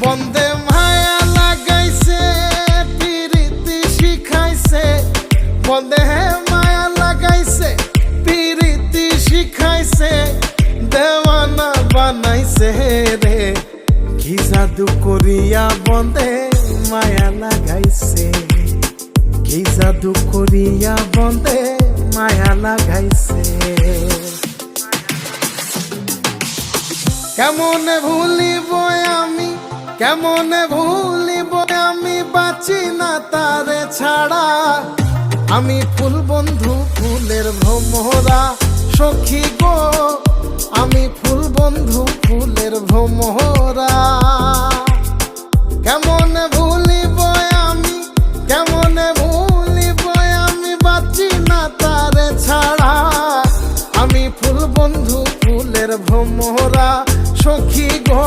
বন্দে মায়া লাগাইছে পিরিতি শিখাইছে, বন্দে মায়া লাগাইছে পিরিতি শিখাইছে, দেওয়ানা বানাইছে রে। কি জাদু করিয়া বন্দে মায়া লাগাইছে, কি জাদু করিয়া বন্দে মায়া লাগাইছে। কেমনে ভুলিব আমি, কেমনে ভুলিব আমি, বাঁচি না তারে ছাড়া। আমি ফুল বন্ধু ফুলের ভ্রমরা সখী গো, আমি ফুল বন্ধু ফুলের ভ্রমরা। কেমনে ভুলিব আমি, কেমনে ভুলিব আমি, বাঁচি না তারে ছাড়া। আমি ফুল বন্ধু ফুলের ভ্রমরা সখী গো।